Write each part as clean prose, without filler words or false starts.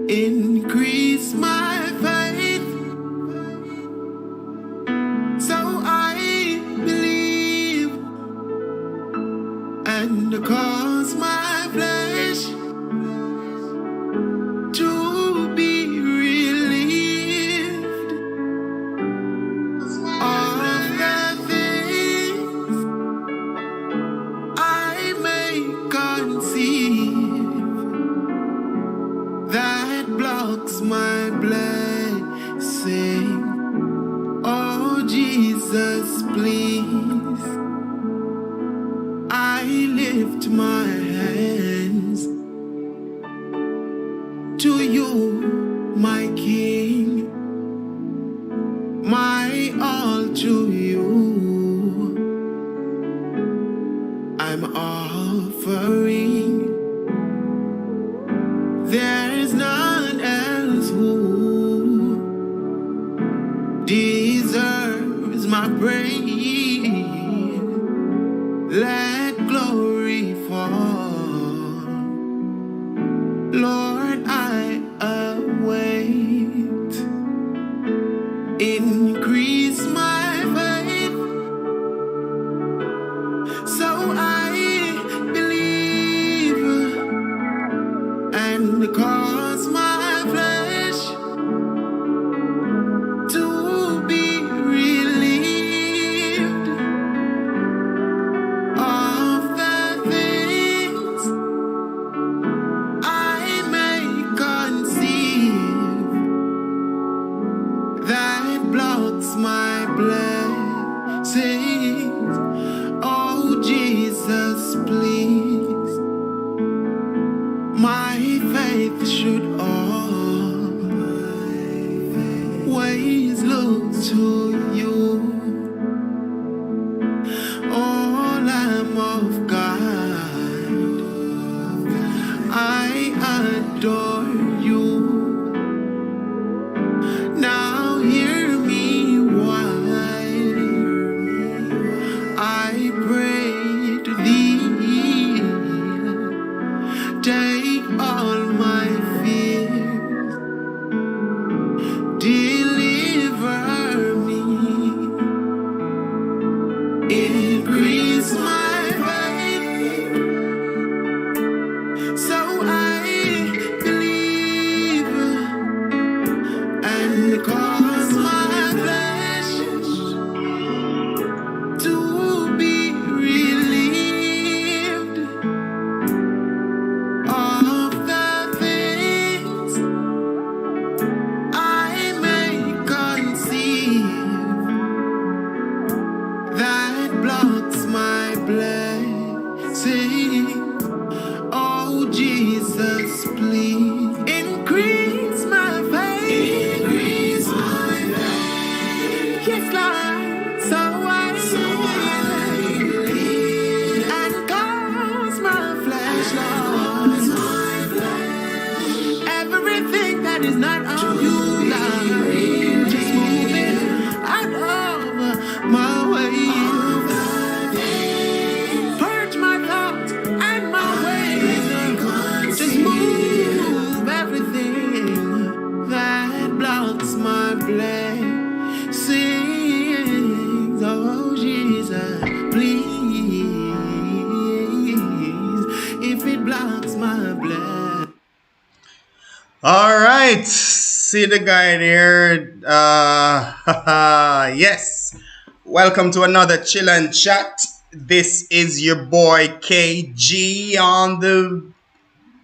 Increase my faith so I believe and cause my flesh to be relieved of the things I may conceive that blocks my blessing. Oh Jesus, please, I lift my hands to you, my King, my all to you. I'm offering. There's none else who deserves my praise. Let glory fall. Lord, I await. Increase my faith so I believe and cause my flesh to be relieved of the things I may conceive that blocks my blessings. Oh Jesus, please, my faith should always look to you, oh Lamb of God. I adore you. Now hear me while I pray to thee. Take all my fears, deliver me, increase my faith, so I believe and cause my flesh to be relieved of the things I may conceive that blocks my blessing. Oh Jesus, please increase my faith. Increase my faith. Yes, Lord, so I believe and cause my flesh, Lord. Everything that is not of you, Lord, just move it out of my way. Purge my thoughts and my ways. Just move everything that blocks my blessings. Oh Jesus, please, if it blocks my blessings. All right, see the guy there. Yes, welcome to another chill and chat. This is your boy KG on the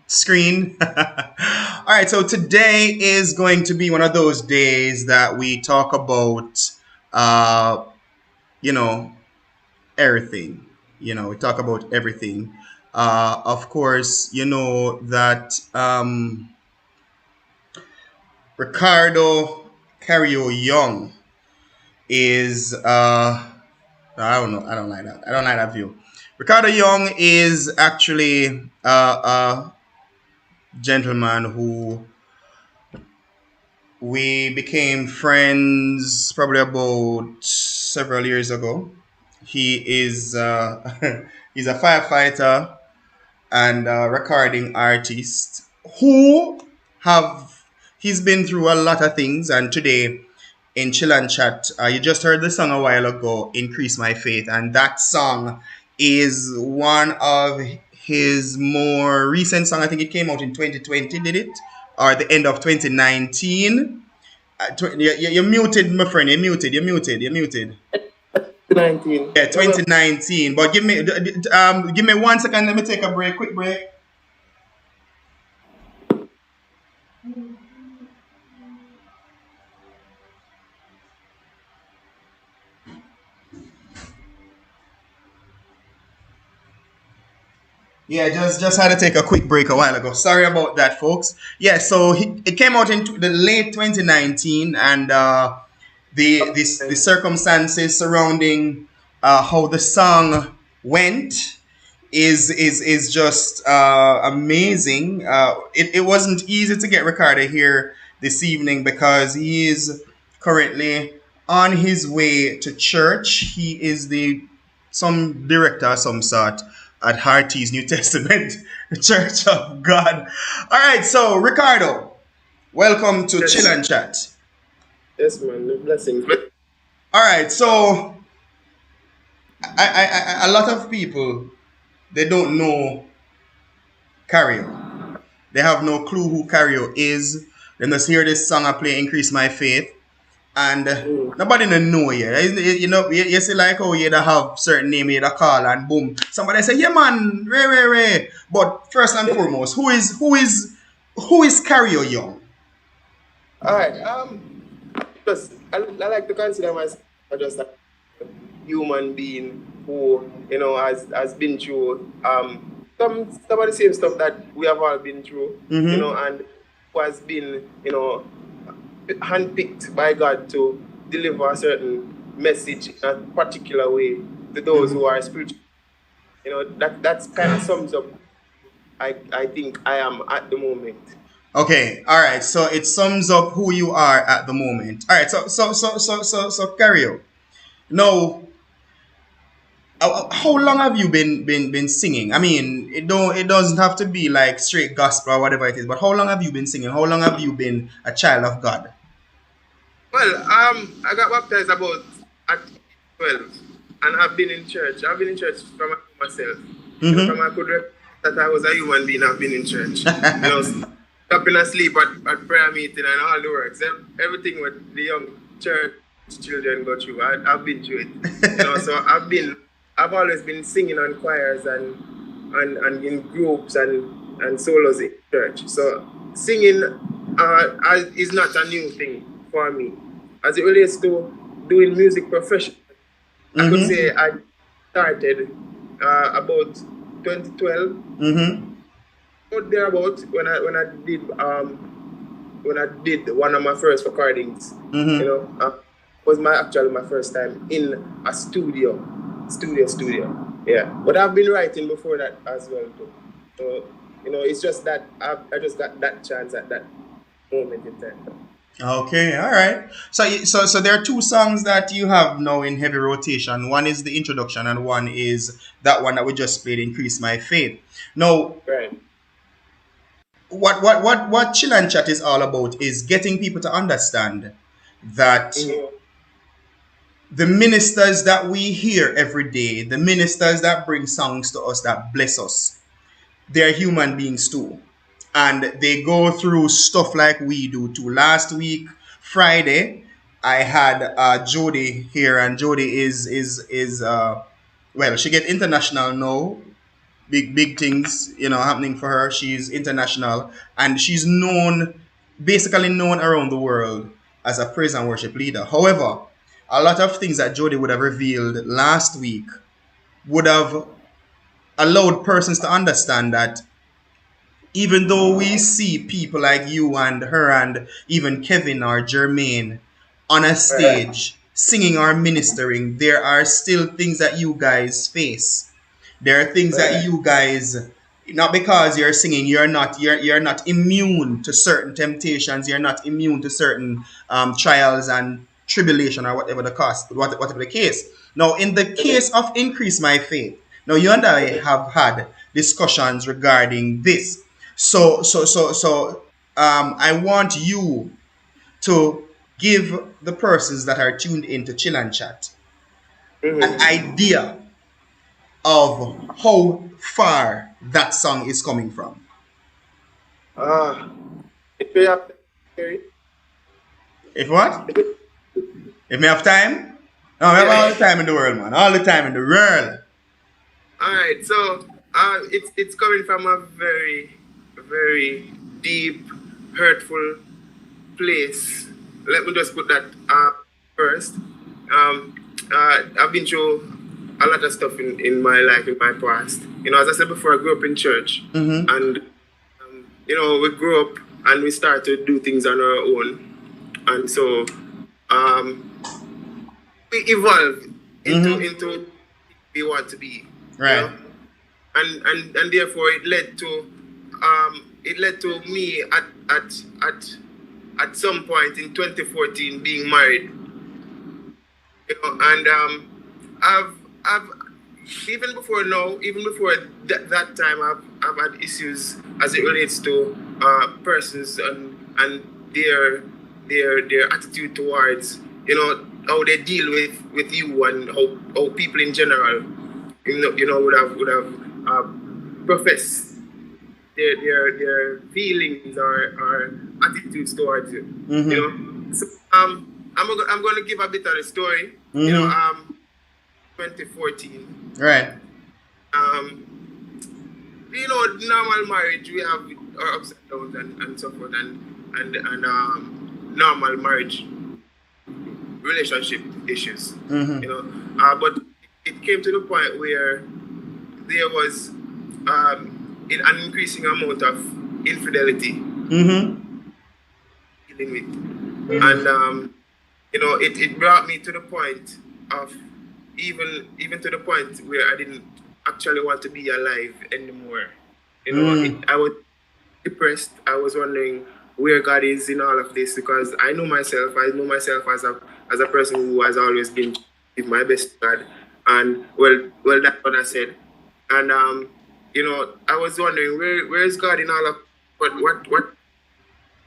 screen. All right, so today is going to be one of those days that we talk about, you know, everything. We talk about everything. Of course, you know that. Ricardo Cario Young is I don't know. I don't like that. I don't like that view. Ricardo Young is actually a gentleman who we became friends probably about several years ago. He is he's a firefighter and a recording artist who have he's been through a lot of things, and today in Chill and Chat, you just heard the song a while ago, "Increase My Faith," and that song is one of his more recent song. I think it came out in 2020, did it? Or the end of 2019. You're muted, my friend. You're muted. You're muted. You're muted. 19. Yeah, 2019. But give me 1 second. Let me take a break. Quick break. Yeah, just had to take a quick break a while ago. Sorry about that, folks. Yeah, so it came out in the late 2019, and the circumstances surrounding how the song went is just amazing. It wasn't easy to get Ricardo here this evening because he is currently on his way to church. He is the some director of some sort at Harty's New Testament Church of God. All right, so Ricardo, welcome to Yes. Chill and Chat. Yes, man. The blessings. All right, so a lot of people they don't know Cario. They have no clue who Cario is. They just hear this song I play, "Increase My Faith," and nobody no know you. You see like how you have certain name you call and boom, somebody say, "Yeah, man, Ray." But first and foremost, who is Cario Young? All right. Just I like to consider myself just a human being who has been through some of the same stuff that we have all been through. And who has been handpicked by God to deliver a certain message in a particular way to those who are spiritual. That's kind of sums up. I think I am at the moment. Okay, all right. So it sums up who you are at the moment. All right. So Cario. Now, how long have you been singing? I mean, it doesn't have to be like straight gospel or whatever it is, but how long have you been singing? How long have you been a child of God? Well, I got baptized about at 12, and I've been in church. I've been in church from myself. From I could remember that I was a human being. I've been in church. Stopping asleep at prayer meeting and all the works. Everything with the young church children go through. I've been through it. So I've always been singing on choirs and in groups and solos in church. So singing is not a new thing for me. As it relates to doing music professionally, I could say I started about 2012. About thereabout when I did one of my first recordings. Was my first time in a studio. Yeah, but I've been writing before that as well too. So it's just that I just got that chance at that moment in time. Okay, all right. So there are two songs that you have now in heavy rotation. One is the introduction, and one is that one that we just played, "Increase My Faith." Now, Right. what Chill and Chat is all about is getting people to understand that the ministers that we hear every day, the ministers that bring songs to us that bless us, they're human beings too. And they go through stuff like we do too. Last week, Friday, I had Jody here, and Jody is well, she get international now. Big things, happening for her. She's international, and she's basically known around the world as a praise and worship leader. However, a lot of things that Jody would have revealed last week would have allowed persons to understand that even though we see people like you and her and even Kevin or Jermaine on a stage singing or ministering, there are still things that you guys face. There are things that you guys, not because you're singing, you're not immune to certain temptations. You're not immune to certain trials and tribulation or whatever the cost, whatever the case. Now, in the case of "Increase My Faith," now you and I have had discussions regarding this. So I want you to give the persons that are tuned into Chill and Chat an Mm-hmm. idea of how far that song is coming from. Ah, if you have If what? if it, If me have time? No, we have all yeah. the time in the world, man. All the time in the world. All right. So it's coming from a very, very deep, hurtful place. Let me just put that first. I've been through a lot of stuff in my life, in my past. As I said before, I grew up in church, Mm-hmm. and we grew up and we started to do things on our own, and so um, we evolved into Mm-hmm. into we want to be, you Right. know, and therefore it led to me at some point in 2014 being married, and I've even before now, even before that time, I've had issues as it relates to persons and their their attitude towards how they deal with you, and how people in general would have professed their feelings or attitudes towards you. Mm-hmm. So I'm gonna give a bit of the story. Mm-hmm. 2014. Right. Normal marriage, we have our ups and downs and so forth, and normal marriage relationship issues. Mm-hmm. But it came to the point where there was an increasing amount of infidelity Mm-hmm. dealing with, Mm-hmm. and it brought me to the point of even to the point where I didn't actually want to be alive anymore. I was depressed. I was wondering where God is in all of this, because I know myself. I know myself as a person who has always been with my best to God, and well, that's what I said. And I was wondering where is God in all of what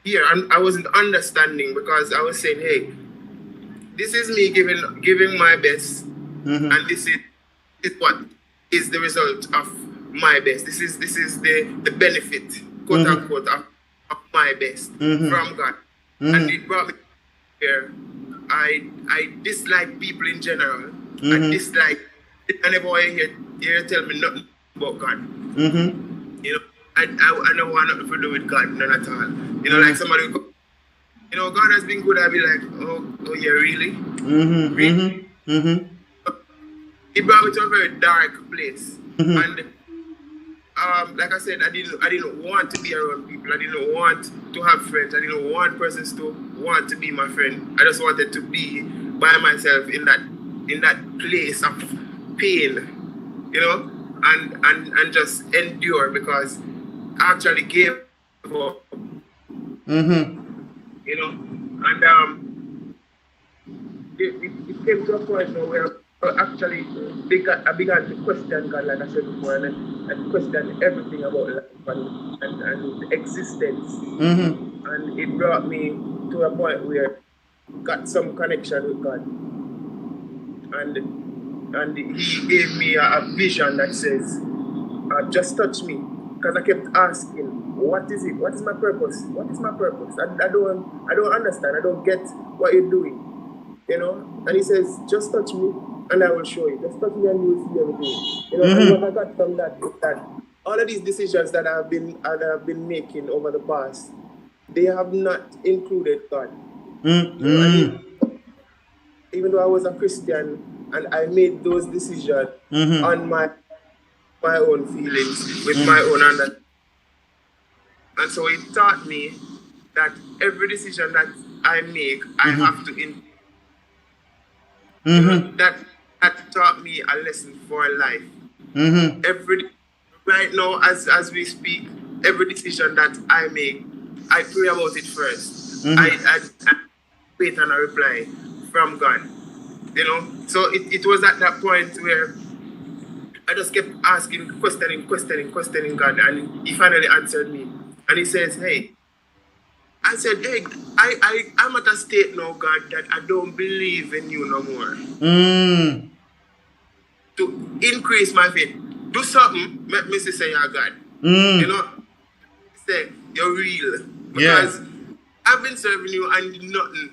here, and I wasn't understanding, because I was saying, hey, this is me giving my best, Mm-hmm. and this is what is the result of my best. This is the benefit, quote Mm-hmm. unquote, of my best Mm-hmm. from God. And Mm-hmm. it brought me here. I dislike people in general. I Mm-hmm. dislike, I never want to hear tell me nothing about God. Mm-hmm. I don't want nothing to do with God, none at all. Like somebody would go, God has been good. I'd be like, oh yeah, really? Mm-hmm. Really? Mm-hmm. Mm-hmm. It brought me to a very dark place. And like I said, I didn't want to be around people. I didn't want to have friends. I didn't want persons to want to be my friend. I just wanted to be by myself in that place of pain, and just endure, because I actually gave up, Mm-hmm. and it came to a point now where actually I began to question God, like I said before, and question everything about life and existence. Mm-hmm. And it brought me to a point where I got some connection with God. And He gave me a vision that says, just touch me. Because I kept asking, what is it? What is my purpose? What is my purpose? I don't understand. I don't get what you're doing. And He says, just touch me and I will show you. Just touch me and you will see everything. And what I got from that is that all of these decisions that I've been making over the past, they have not included God. Mm-hmm. Even though I was a Christian and I made those decisions Mm-hmm. on my own feelings, with my own understanding. And so it taught me that every decision that I make, I have to Mm-hmm. that taught me a lesson for life. Mm-hmm. Right now, as we speak, every decision that I make, I pray about it first. I wait on a reply from God. So it was at that point where I just kept asking, questioning God, and He finally answered me. And He says, hey, I said, hey, I'm at a state now, God, that I don't believe in you no more. To increase my faith. Do something, make me say you're God. You know, say you're real. Because I've been serving you and nothing.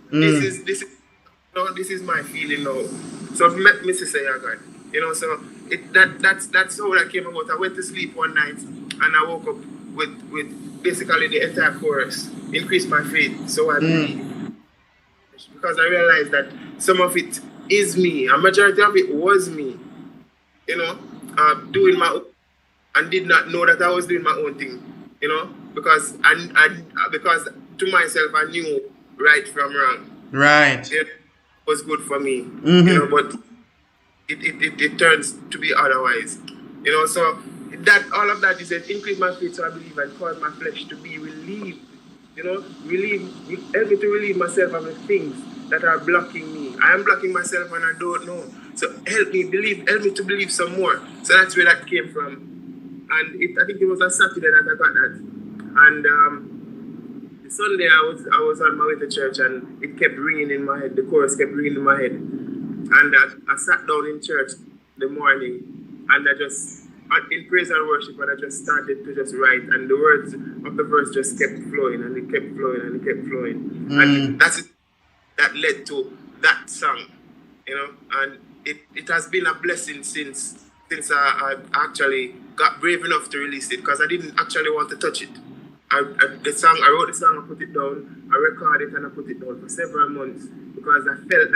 This is my feeling now. So make me say you're God. You know, so that's how that came about. I went to sleep one night and I woke up with basically the entire chorus. Increase my faith. So I believe. Because I realized that some of it is me. A majority of it was me. You know, doing my own, and did not know that I was doing my own thing. You know, because because to myself I knew right from wrong. Right. It was good for me. You know, but it turns to be otherwise. You know, so that all of that is that increase my faith so I believe and cause my flesh to be relieved. You know, help me to relieve myself of the things that are blocking me. I am blocking myself and I don't know. So help me to believe some more. So that's where that came from. And I think it was a Saturday that I got that. And Sunday I was on my way to church and it kept ringing in my head. The chorus kept ringing in my head. And I sat down in church the morning and I just in praise and worship, and I just started to just write, and the words of the verse just kept flowing, and it kept flowing, and it kept flowing, and that led to that song, you know, and it has been a blessing since I actually got brave enough to release it, because I didn't actually want to touch it. I wrote the song, I put it down, I recorded it, and I put it down for several months because I felt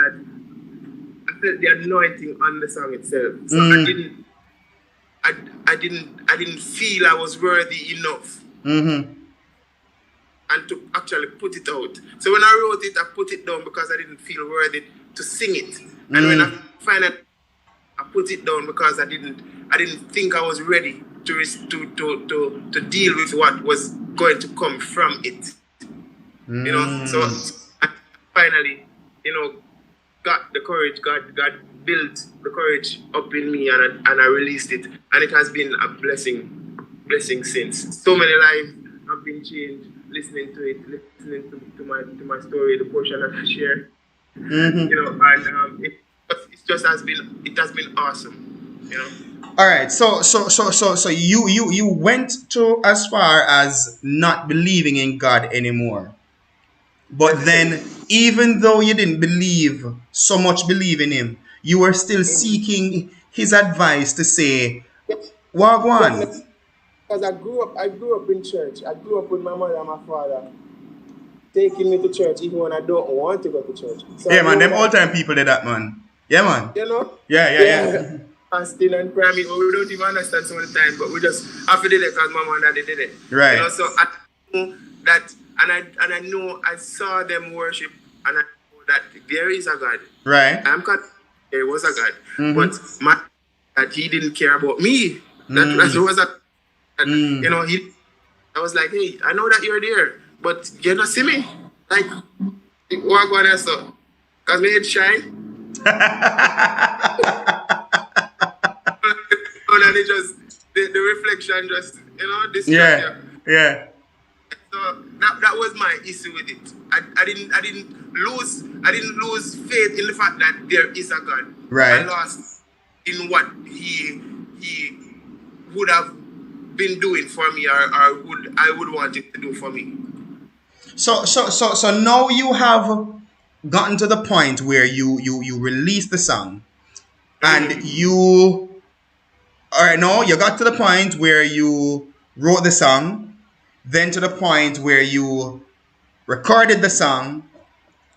the anointing on the song itself. So I didn't feel I was worthy enough and to actually put it out. So when I wrote it, I put it down because I didn't feel worthy to sing it. And when I finally I put it down because I didn't think I was ready to deal with what was going to come from it. You know, so I finally, you know, got the courage. God built the courage up in me, and I released it, and it has been a blessing since. So many lives have been changed listening to it, listening to my story, the portion that I share. You know, and it has been awesome. You know. All right. So you went to as far as not believing in God anymore. But then, even though you didn't believe in him, you were still seeking his advice to say, Wagwan. Because I grew up in church. I grew up with my mother and my father taking me to church even when I don't want to go to church. So yeah, man, them old time people did that, man. Yeah, man. You know? Yeah. Fasting and prayer, we don't even understand some of the time, but we just have to do it because mama and daddy did it. Right. You know, so I know that, and I know I saw them worship, and I know that there is a God. Right. I'm convinced there was a God, but that he didn't care about me. That was a, you know, I was like, hey, I know that you're there, but you don't see me. Like, what God has so? Because my head shine. And it just the reflection just, you know, distracted. Yeah. So that was my issue with it. I didn't lose faith in the fact that there is a God. Right. I lost in what he would have been doing for me, or I would want him to do for me. So now you have gotten to the point where you release the song, and you got to the point where you wrote the song, then to the point where you recorded the song,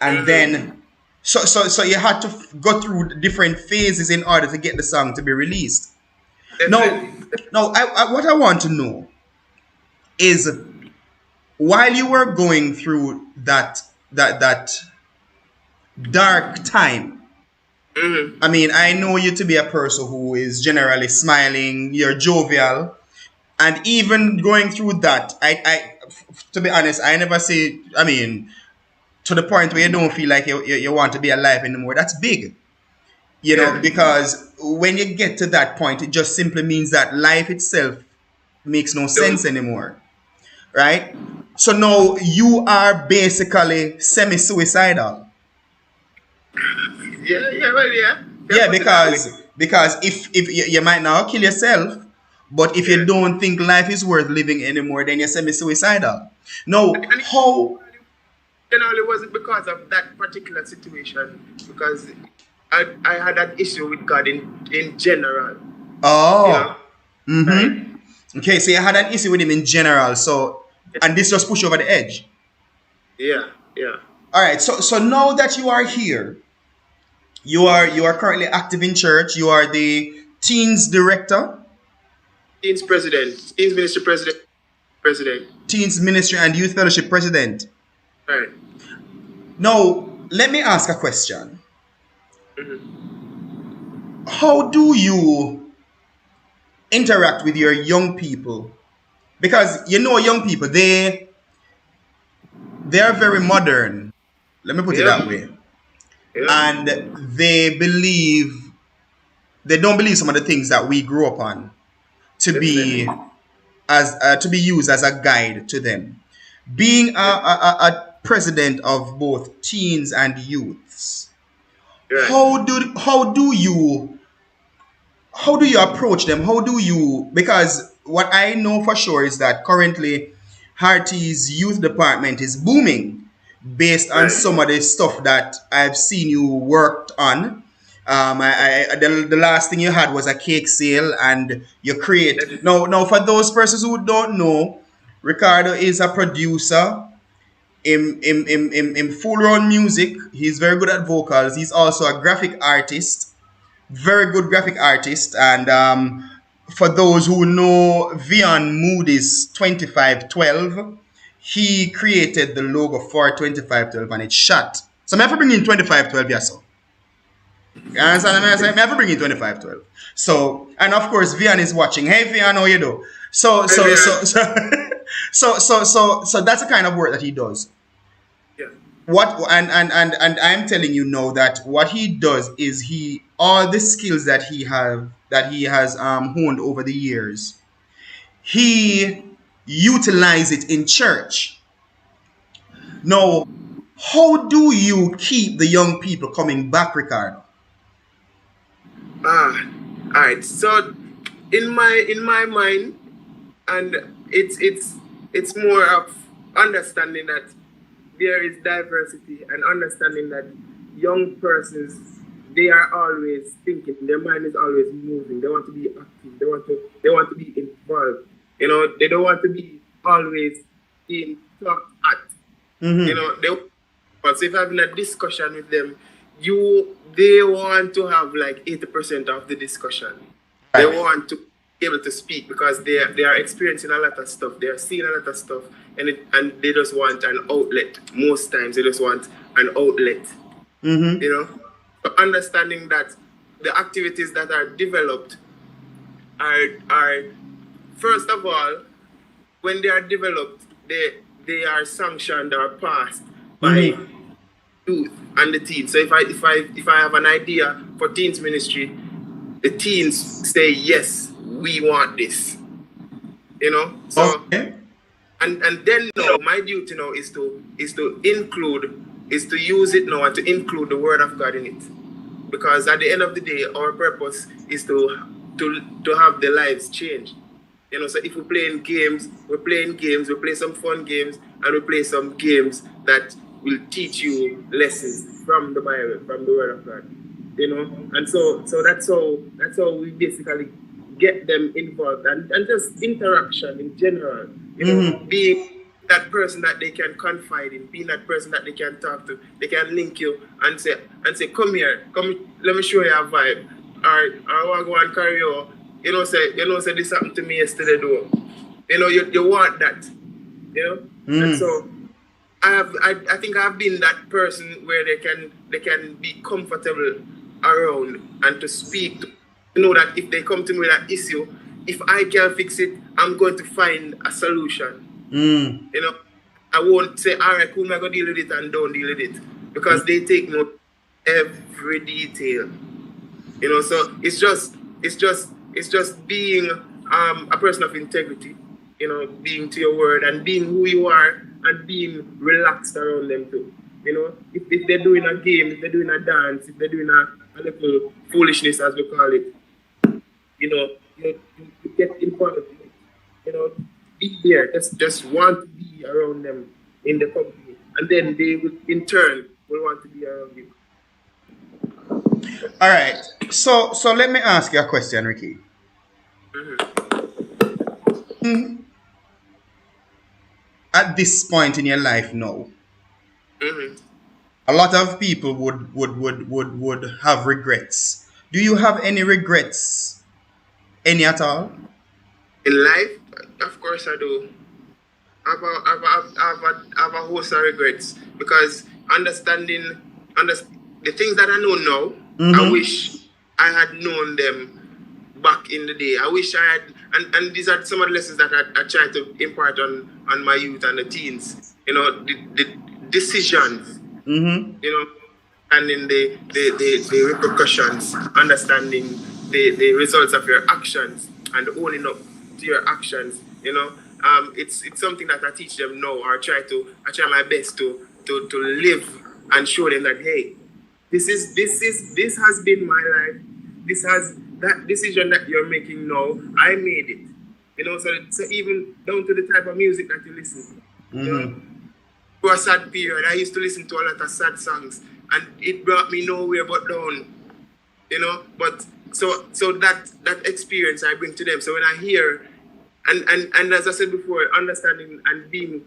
and then so you had to go through different phases in order to get the song to be released. Definitely. Now, what I want to know is, while you were going through that dark time, I mean, I know you to be a person who is generally smiling, you're jovial, and even going through that, I to be honest, I never say, I mean, to the point where you don't feel like you want to be alive anymore. That's big, you know, because when you get to that point, it just simply means that life itself makes no sense anymore, right? So now you are basically semi-suicidal. Yeah, well, yeah. Yeah, Yeah, put it that way. because if you might now kill yourself, but if you Yeah. don't think life is worth living anymore, then you're semi-suicidal. Now, And how? it wasn't because of that particular situation, because I had that issue with God in general, you know? Oh, Right. okay. So you had an issue with him in general. So, and this just push you over the edge. Yeah, yeah. All right. So now that you are here, you are currently active in church. You are the teens director, Teens president, teens ministry president. teens ministry and youth fellowship president. Right. Now, let me ask a question. Mm-hmm. How do you interact with your young people? Because you know young people, they are very modern. Let me put it Yeah, that way. yeah. And they don't believe some of the things that we grew up on to Definitely. be to be used as a guide to them. Being a president of both teens and youths, Right. how do you approach them? How do you, because what I know for sure is that currently Harty's youth department is booming based on Right. some of the stuff that I've seen you worked on. The last thing you had was a cake sale, and you create Definitely. now for those persons who don't know, Ricardo is a producer in full round music. He's very good at vocals. He's also a graphic artist, very good graphic artist. And for those who know Vian Moody's 2512, he created the logo for 2512 and it's shot. So I have to bring in 2512, yeah, so. You understand what I'm saying? I have to bring in 2512. So, and of course, Vian is watching. Hey, Vian, how you do? So, Right, so, yeah. so, so, so that's the kind of work that he does. Yeah. What and I'm telling you now that what he does is he all the skills that he has honed over the years, he utilize it in church. Now, how do you keep the young people coming back, Ricardo? Ah, all right. So in my mind, and it's more of understanding that there is diversity and understanding that young persons, they are always thinking, their mind is always moving, they want to be active, they want to be involved, they don't want to be always being talked at, they, but if having a discussion with them, they want to have like 80% of the discussion. They Right. want to be able to speak because they are experiencing a lot of stuff. They are seeing a lot of stuff, and they just want an outlet. Most times they just want an outlet. So understanding that the activities that are developed are first of all, when they are developed, they are sanctioned or passed by youth and the teens. So if I have an idea for teens ministry, the teens say yes, we want this. So Okay. and then now my duty now is to use it now and to include the word of God in it. Because at the end of the day, our purpose is to have their lives change. So if we're playing games, we play some fun games, and we play some games that will teach you lessons from the Bible, from the Word of God. And so that's how we basically get them involved, and just interaction in general. Being that person that they can confide in, being that person that they can talk to, they can link you and say, come here, come, let me show you a vibe. Or I want to go and Cario. Say this happened to me yesterday though. You want that. And so I think I've been that person where they can be comfortable around and to speak to know that if they come to me with an issue, if I can fix it, I'm going to find a solution. I won't say, all right, cool, I'm going to deal with it and don't deal with it. Because they take note every detail. So it's just being a person of integrity, being to your word and being who you are and being relaxed around them too. If they're doing a game, if they're doing a dance, if they're doing a little foolishness as we call it, you get involved. Be there. Just want to be around them in the company, and then they will in turn will want to be around you. All right. So let me ask you a question, Ricky. At this point in your life now, a lot of people would have regrets. Do you have any regrets? Any at all? In life, of course I do. I have a host of regrets because the things that I know now, I wish I had known them back in the day. I wish I had, and these are some of the lessons that I try to impart on my youth and the teens. The decisions, and in the repercussions, understanding the results of your actions and owning up to your actions. It's something that I teach them now, or I try my best to live and show them that, hey, this has been my life. That decision that you're making now, I made it. So even down to the type of music that you listen to. For a sad period, I used to listen to a lot of sad songs, and it brought me nowhere but down. But so that experience I bring to them. So when I hear and as I said before, understanding and being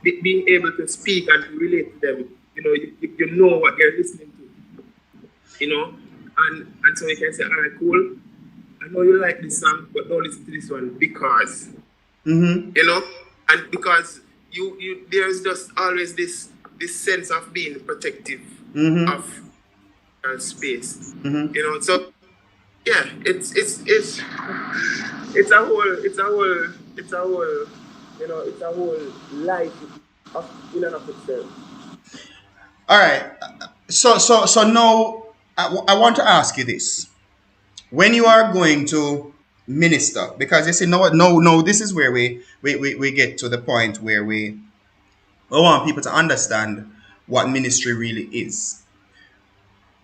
able to speak and to relate to them, you know what they're listening to, and so you can say, all right, cool, I know you like this song, but don't listen to this one because, and because you there's just always this sense of being protective of space, so yeah, it's a whole life in and of itself. All right. So now I want to ask you this: when you are going to minister, because you see, no, this is where we get to the point where we want people to understand what ministry really is.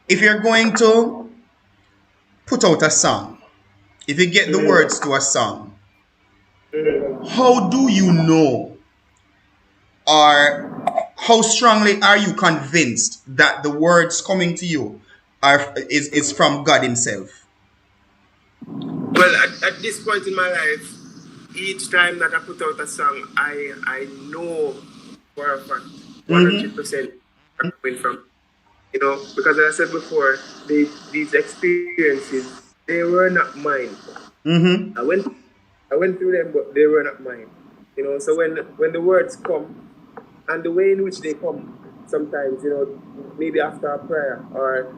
If you're going to put out a song, if you get the words to a song, how do you know, or how strongly are you convinced that the words coming to you is from God Himself? Well, at this point in my life, each time that I put out a song, I know for a fact 100% coming from, because as I said before, these experiences, they were not mine. I went through them, but they were not mine. So when the words come, and the way in which they come, sometimes, maybe after a prayer or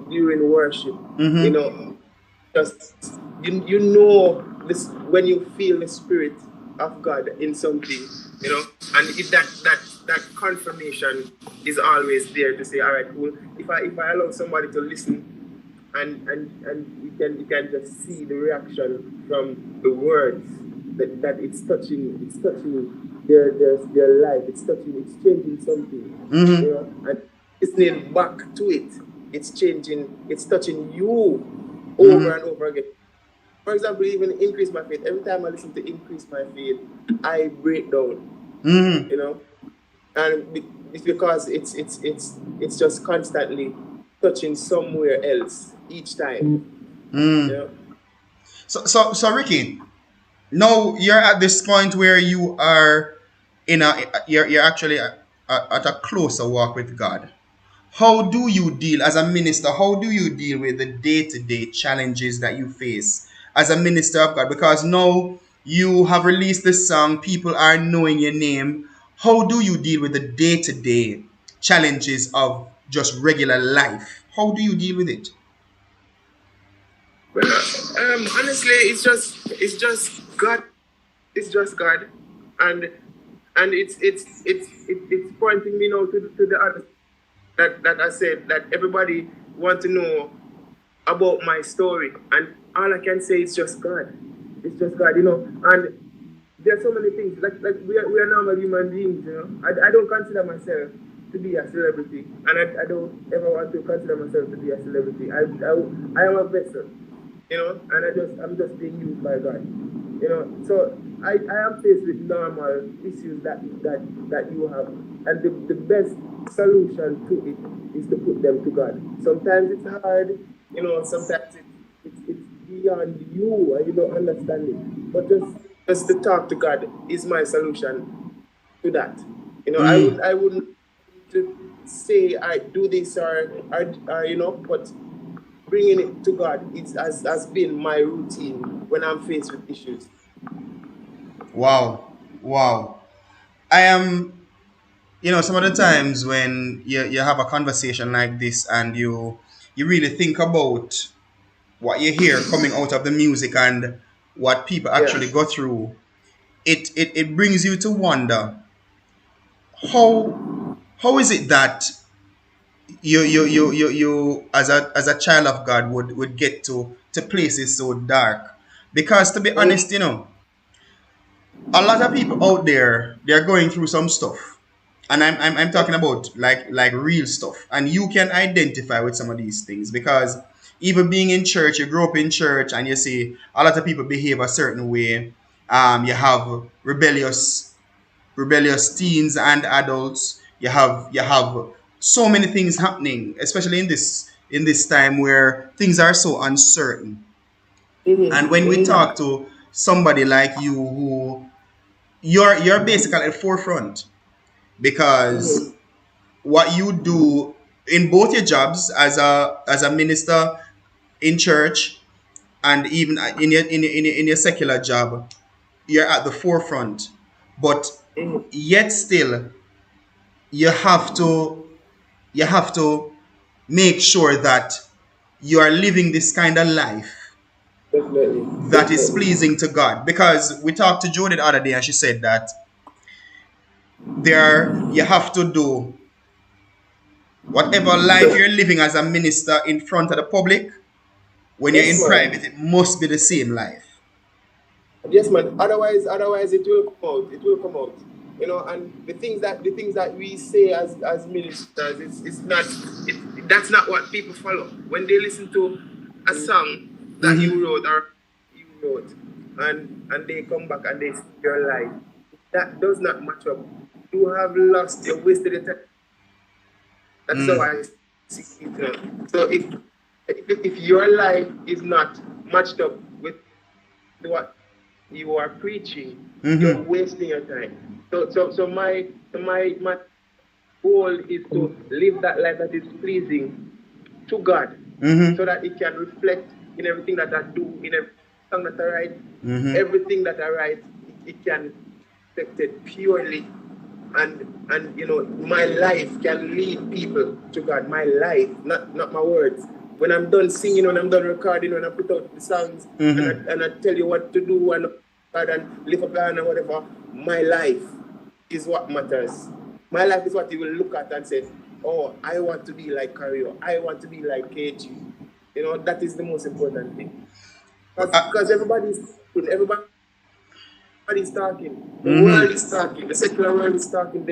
during worship, just you know this when you feel the spirit of God in something, and if that confirmation is always there to say, all right, cool. If I allow somebody to listen, and you can just see the reaction from the words that it's touching their life, it's changing something, and listening back to it, it's touching you over and over again. For example, even Increase My Faith. Every time I listen to Increase My Faith, I break down. And it's because it's just constantly touching somewhere else each time. So Ricky, now you're at this point where you are you're actually at a closer walk with God. How do you deal as a minister? How do you deal with the day-to-day challenges that you face as a minister of God? Because now you have released this song, people are knowing your name. How do you deal with the day-to-day challenges of just regular life? How do you deal with it? Well, honestly, it's just God. It's just God, and it's pointing me now to the other that I said that everybody want to know about my story, and all I can say is just God. It's just God, and there are so many things. Like we are normal human beings, you know. I don't consider myself to be a celebrity, and I don't ever want to consider myself to be a celebrity. I am a vessel, you know, and I'm just being used by God, you know. So I am faced with normal issues that you have, and the best solution to it is to put them to God. Sometimes it's hard, you know. Sometimes it's beyond you and you don't understand it. But just to talk to God is my solution to that. You know, I wouldn't to say I do this or you know, but bringing it to God has been my routine when I'm faced with issues. Wow. Wow. I am, some of the times when you have a conversation like this and you really think about what you hear coming out of the music and what people Yeah. actually go through, it brings you to wonder how how is it that you as a child of God would get to places so dark? Because to be Mm-hmm. honest, a lot of people out there, they're going through some stuff, and I'm talking about like real stuff, and you can identify with some of these things because even being in church, you grew up in church and you see a lot of people behave a certain way. You have rebellious teens and adults. You have so many things happening, especially in this time where things are so uncertain. And Mm-hmm. when we Mm-hmm. talk to somebody like you who you're basically at the forefront because Mm-hmm. what you do in both your jobs as a minister in church and even in your secular job, you're at the forefront, but Mm-hmm. yet still you have to you have to make sure that you are living this kind of life Definitely. that is Definitely. pleasing to God. Because we talked to Jody the other day and she said that there you have to do whatever life you're living as a minister in front of the public, when you're Yes, in man. private, it must be the same life. Yes, man. Otherwise, it will come out. It will come out. You know, and the things that we say as ministers, it's not. That's not what people follow when they listen to a song that you wrote or you wrote, and they come back and they see your life. That does not match up. You have lost. You wasted your time. That is how I see it. So if your life is not matched up with what you are preaching, you're wasting your time. So my goal is to live that life that is pleasing to God, so that it can reflect in everything that I do, in every song that I write, everything that I write, it can reflect it purely, and you know, my life can lead people to God. My life, not my words. When I'm done singing, when I'm done recording, when I put out the songs, and I tell you what to do and God and lift up your hand and whatever, my life is what matters. My life is what you will look at and say, oh, I want to be like Cario. I want to be like KG. You know, that is the most important thing. Because everybody's talking. The world is talking. The secular world is talking.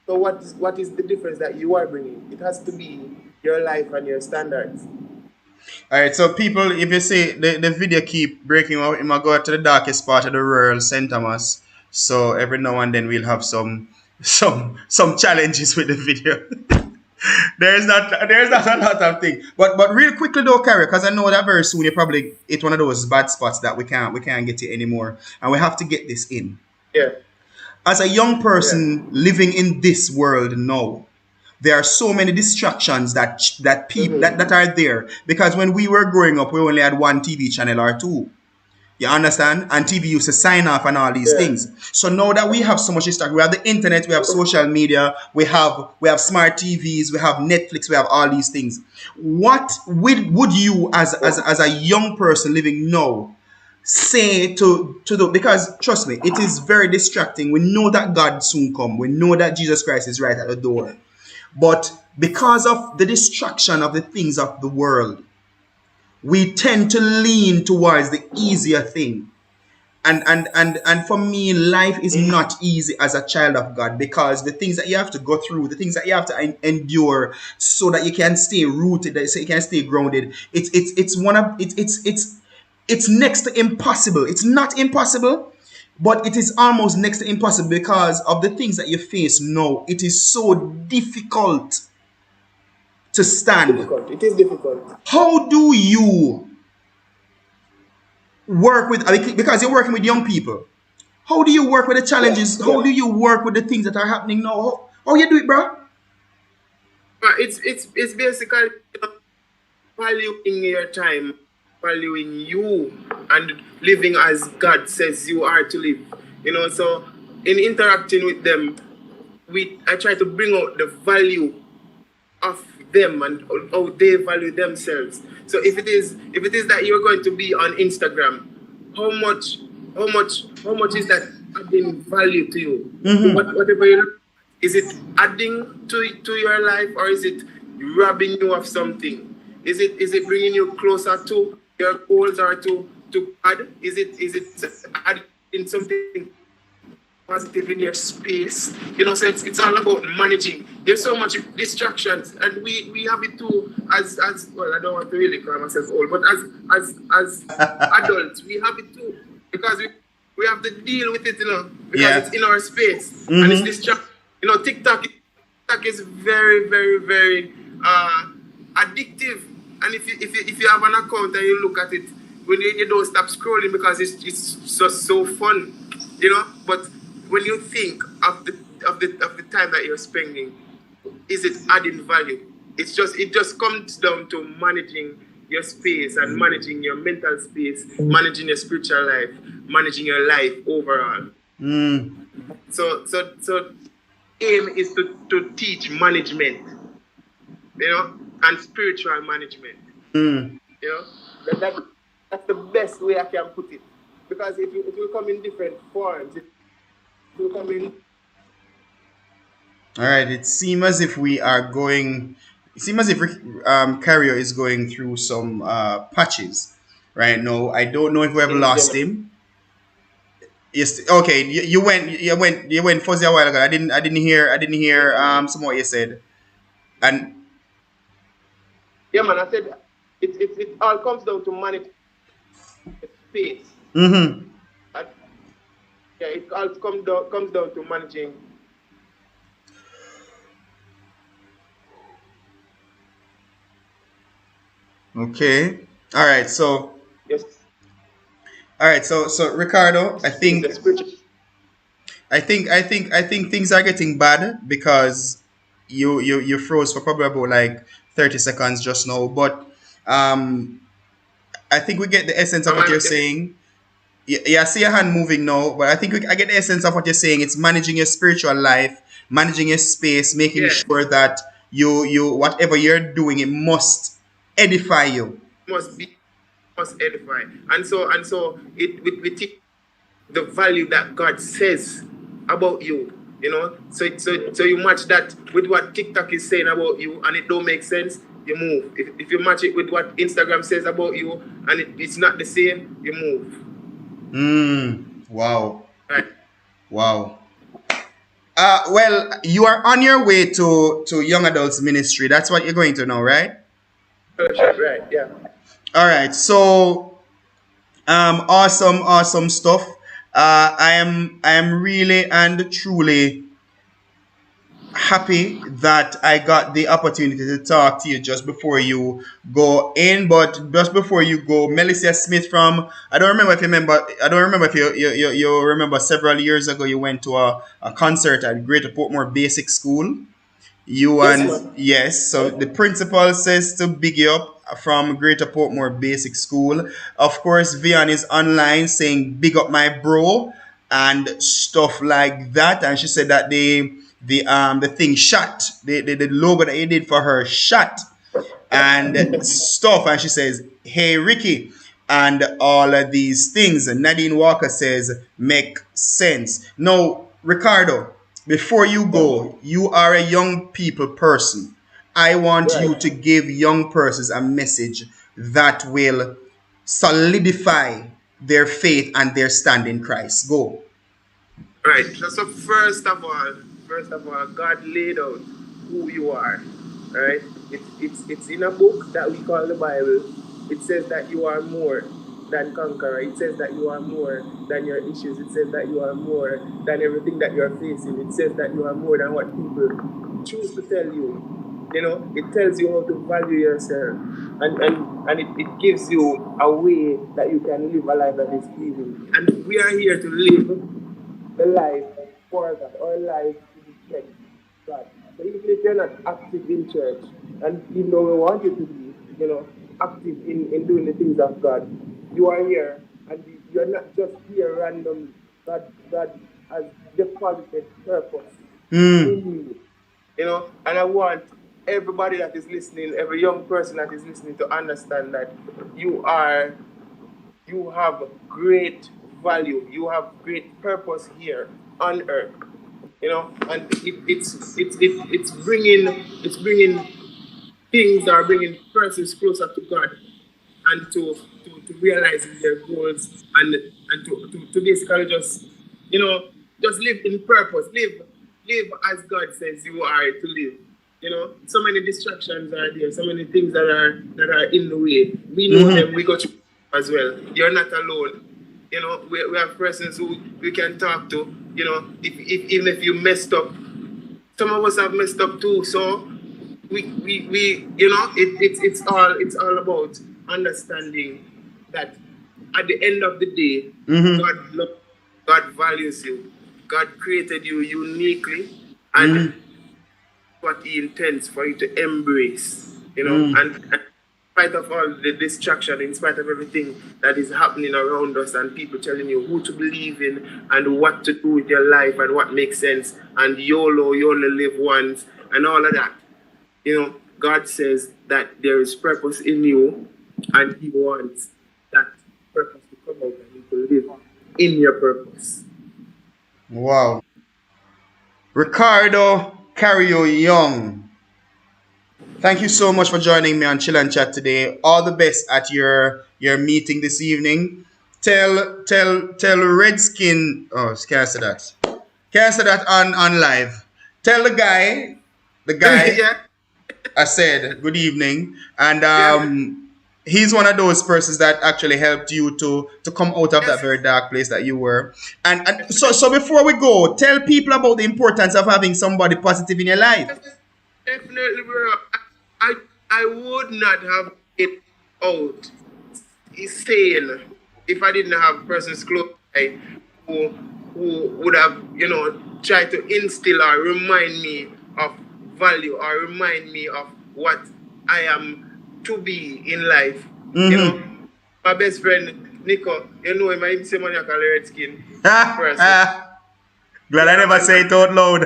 So what is the difference that you are bringing? It has to be your life and your standards. All right, so people, if you see the video keep breaking out, it might go to the darkest part of the world, St. Thomas. So every now and then we'll have some challenges with the video. There's not a lot of things. But real quickly though, Carrie, because I know that very soon you probably it's one of those bad spots that we can't get it anymore, and we have to get this in. Yeah, As a young yeah. person living in this world now, there are so many distractions that are there, because when we were growing up we only had one TV channel or two. You understand? And TV used to sign off and all these Yeah. things. So now that we have so much distraction, we have the internet, we have social media, we have smart TVs, we have Netflix, we have all these things. What would you as a young person living now say to the, because trust me, it is very distracting. We know that God soon come. We know that Jesus Christ is right at the door. But because of the distraction of the things of the world, we tend to lean towards the easier thing. And for me, life is not easy as a child of God, because the things that you have to go through, the things that you have to endure, so that you can stay rooted, so you can stay grounded. It's one of it's next to impossible. It's not impossible, but it is almost next to impossible because of the things that you face now. It is so difficult to stand. Difficult. It is difficult. How do you work with, because you're working with young people? How do you work with the Yeah, challenges? How yeah. do you work with the things that are happening now? How you do it, bro? But it's basically, valuing your time, valuing you, and living as God says you are to live. So in interacting with them, I try to bring out the value of them and how they value themselves. So if it is that you're going to be on Instagram, how much how much is that adding value to you? Whatever is it adding to your life, or is it robbing you of something? Is it bringing you closer to your goals, or to God? Is it adding something positive in your space? So it's all about managing. There's so much distractions, and we have it too as well. I don't want to really call myself old, but as adults, we have it too, because we have to deal with it, because Yeah. it's in our space, and it's distract. TikTok is very, very, very addictive, and if you have an account and you look at it, when you don't stop scrolling, because it's just so fun, But when you think of the time that you're spending, is it adding value? It just comes down to managing your space and managing your mental space, managing your spiritual life, managing your life overall. So aim is to teach management, and spiritual management. That's the best way I can put it. Because it will come in different forms. It will come in. All right. It seems as if we are going. It seems as if Cario is going through some patches right now. I don't know if we have In lost general. him. Yes. Okay. You went fuzzy a while ago. I didn't hear some of what you said. And Yeah, man, I said it all comes down to managing space. mm-hmm. And, yeah, it all comes down to managing. Okay. All right. Yes, So Ricardo, I space, the think spiritual. I think things are getting bad because you froze for probably about like 30 seconds just now. But um I think we get the essence of Am what I you're okay? saying. Yeah, I see your hand moving now, but I think I get the essence of what you're saying. It's managing your spiritual life, managing your space, making Yeah, sure that you whatever you're doing, it must edify you. must be must edify. And so we teach the value that God says about you. So you match that with what TikTok is saying about you, and it don't make sense, you move. If you match it with what Instagram says about you, and it's not the same, you move. Wow. Right. Wow. Well, you are on your way to young adults ministry. That's what you're going to know, right? Right. Yeah. All right. So, awesome stuff. I am really and truly happy that I got the opportunity to talk to you just before you go in. But just before you go, Melissa Smith from I don't remember if you remember several years ago you went to a concert at Greater Portmore Basic School. You Yes, and man. yes, so the principal says to big you up from Greater Portmore Basic School. Of course, Vian is online saying big up my bro and stuff like that. And she said that the thing shot. The logo that he did for her shot and stuff. And she says, "Hey Ricky," and all of these things. And Nadine Walker says, "Make sense." Now, Ricardo, before you go, you are a young people person. I want you Right. to give young persons a message that will solidify. their faith and their stand in Christ. Go. Right. So first of all, God laid out who you are. Right. It's in a book that we call the Bible. It says that you are more than conqueror. It says that you are more than your issues. It says that you are more than everything that you are facing. It says that you are more than what people choose to tell you. It tells you how to value yourself, and it gives you a way that you can live a life that is pleasing. And we are here to live the life for God, or life to reflect God. So even if you're not active in church, and even though we want you to be, active in doing the things of God, you are here, and you're not just here randomly. God has deposited purpose in you. And I want everybody that is listening, every young person that is listening, to understand that you have great value, you have great purpose here on earth. And it's bringing things, are bringing persons closer to God, and to realizing their goals, and to basically just live in purpose, live as God says you are to live. So many distractions are there, so many things that are in the way. We know them, we go through as well. You're not alone. We have persons who we can talk to. Even if you messed up, some of us have messed up too. So it's all about understanding that at the end of the day, God values you. God created you uniquely, and what He intends for you to embrace. And in spite of all the distraction, in spite of everything that is happening around us, and people telling you who to believe in and what to do with your life and what makes sense, and YOLO, you only live once, and all of that. God says that there is purpose in you, and He wants that purpose to come out and you to live in your purpose. Wow. Ricardo Cario Young, thank you so much for joining me on Chill and Chat today. All the best at your meeting this evening. Tell Redskin. Oh, can't say that. Can't say that on live. Tell the guy. Yeah, I said good evening, and yeah. he's one of those persons that actually helped you to come out of that Yes, very dark place that you were. And so before we go, tell people about the importance of having somebody positive in your life. definitely, bro. I would not have it out sane if I didn't have persons close by who would have, tried to instill or remind me of value, or remind me of what I am to be in life. My best friend Nico, him, I say money I call Redskin person. Glad I Yeah, never man. say it out loud.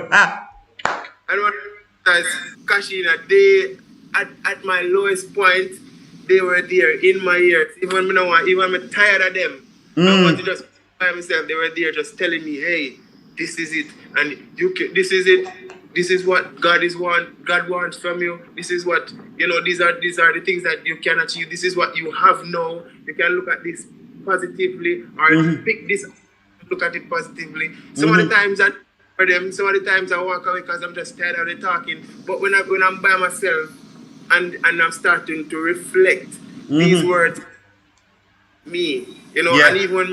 And one times, Kashina, they at my lowest point, they were there in my ears. Even when I'm tired of them, I want to just by myself. They were there, just telling me, "Hey, this is it, and this is it. This is what God wants from you. This is what These are the things that you can achieve. This is what you have now. You can look at this positively, or pick this, look at it positively." Some of the times for them, some of the times I walk away because I'm just tired of the talking. But when I'm by myself, and I'm starting to reflect these words, me, and Yeah. even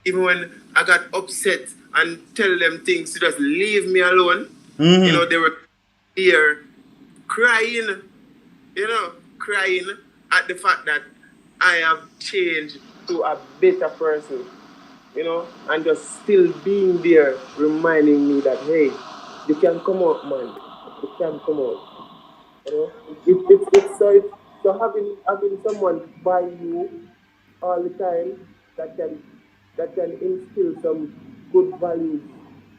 when I got upset and tell them things to just leave me alone, they were here crying, crying at the fact that I have changed to a better person, and just still being there, reminding me that, hey, you can come out, man. You can come out. So having someone by you all the time that can instill some good values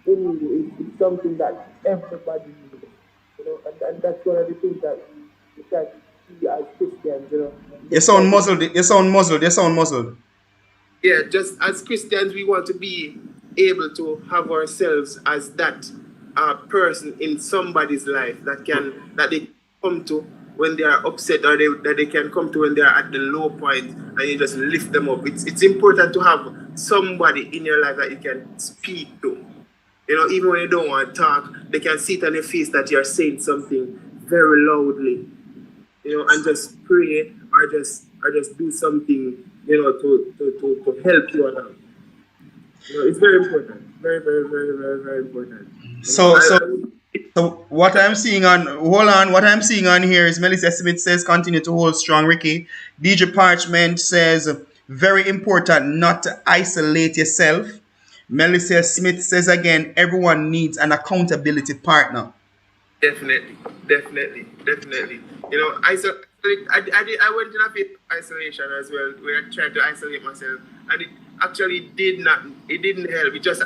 in you is something that everybody needs. And that's one of the things that we can see as Christians. You Just sound try to, muzzled. You sound muzzled. You sound muzzled. yeah, just as Christians, we want to be able to have ourselves as that person in somebody's life that they come to, when they are upset, or that they can come to when they are at the low point, and you just lift them up. It's important to have somebody in your life that you can speak to. Even when you don't want to talk, they can see it on your face that you're saying something very loudly, and just pray, or just do something, to help you along. It's very important. Very, very, very, very, very important. So, what I'm seeing on, hold on, what I'm seeing on here is Melissa Smith says, continue to hold strong, Ricky. DJ Parchment says, very important not to isolate yourself. Melissa Smith says again, everyone needs an accountability partner. Definitely. I went in a bit of isolation as well, where I tried to isolate myself, and it actually didn't help. It just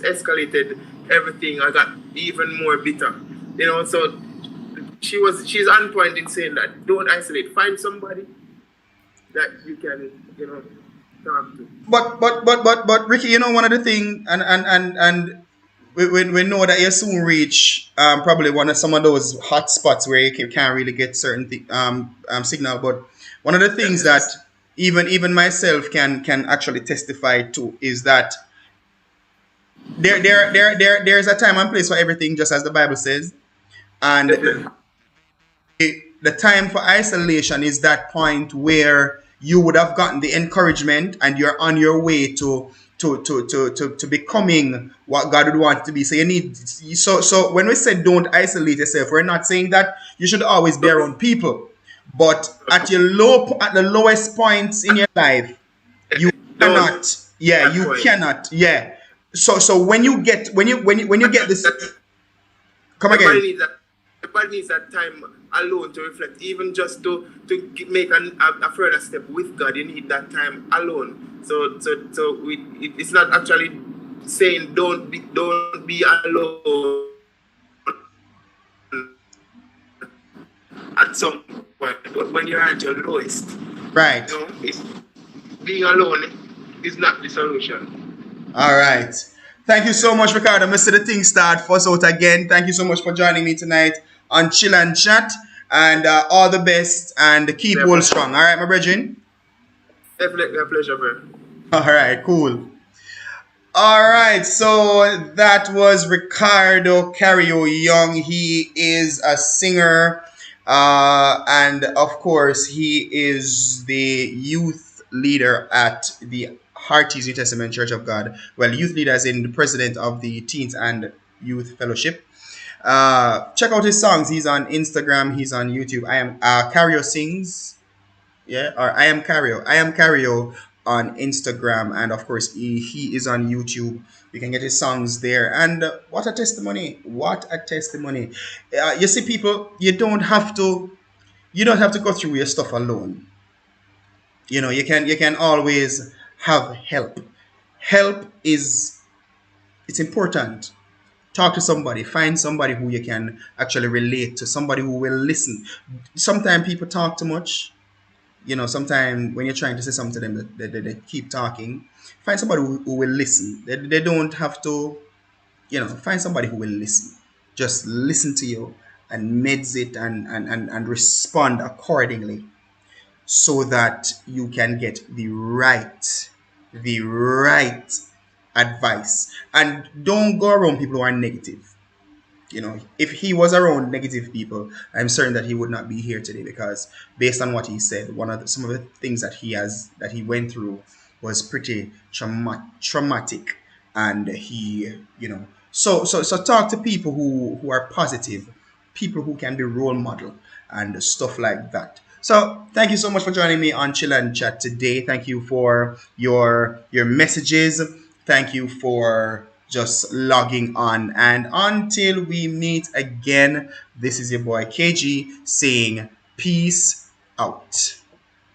escalated everything. I got even more bitter. So she's on point in saying that don't isolate. Find somebody that you can, talk to. But Ricky, one of the things, and we know that you soon reach probably some of those hot spots where you can't really get certain signal. But one of the things that even myself can actually testify to is that there's a time and place for everything, just as the Bible says, and the time for isolation is that point where you would have gotten the encouragement and you're on your way to becoming what God would want to be. So when we say don't isolate yourself, we're not saying that you should always be around people, but at the lowest points in your life, you cannot. So when you get this, come again. Everybody needs that time alone to reflect, even just to make a further step with God. You need that time alone. It's not actually saying don't be alone at some point, but when you're at your lowest, right? Being alone is not the solution. All right. Thank you so much, Ricardo. Mr. The thing start first out again. Thank you so much for joining me tonight on Chill and Chat, and all the best, and keep hold strong. All right, my brethren? Definitely a pleasure, bro. All right, cool. All right, so that was Ricardo Cario Young. He is a singer, and of course, he is the youth leader at the Hearties New Testament Church of God. Well, youth leader as in the president of the Teens and Youth Fellowship. Check out his songs. He's on Instagram. He's on YouTube. I am Cario Sings. Yeah, or I am Cario on Instagram, and of course he is on YouTube. You can get his songs there. And what a testimony! What a testimony! You see, people, you don't have to go through your stuff alone. You can always have help. Help it's important. Talk to somebody. Find somebody who you can actually relate to. Somebody who will listen. Sometimes people talk too much. Sometimes when you're trying to say something to them, they keep talking. Find somebody who will listen. They don't have to, find somebody who will listen. Just listen to you and meditate and respond accordingly, so that you can get the right advice. And don't go around people who are negative. If he was around negative people, I'm certain that he would not be here today, because based on what he said, some of the things that he went through was pretty traumatic, and he, so talk to people who are positive, people who can be role model and stuff like that. So thank you so much for joining me on Chill and Chat today. Thank you for your messages. Thank you for just logging on. And until we meet again, this is your boy KG saying peace out.